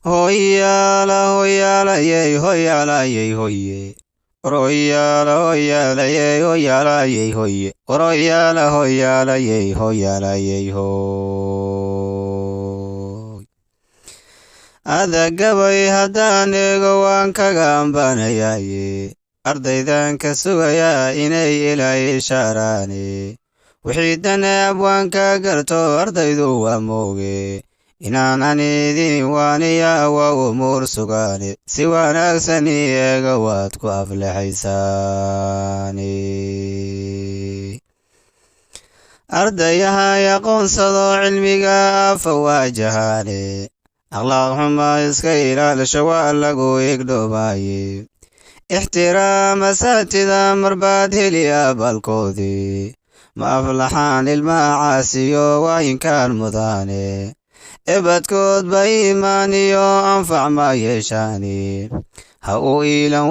hoyala yey hoyala yey hoye. Royala yey hoyala yey hoye. Royala yey hoyala yey ho. Adagabay haddaan eego waan kaga ambaanayaye. Ardaydan ka sugaya inay ilaa ishaaraane. Wixii danaab waan ka garto ardaydu waa mooge. Inaan anidin waaniya waa umuur sugaane. Si wanaagsan iyaga waad ku aflixaysaane. Ardayaha aqoonsado cilmiga fawaajahaane. Akhlaaq xuma iska ilaalisho waa lagu igdhoobaye. Ixtiraam asaatida marbaad heli abalkoodii. Ma aflaxaan ilmacaasiyo waa inkaan mudaane. Ebadkood ba iimaan iyo anfac ma yeeshaani. Ha u iilan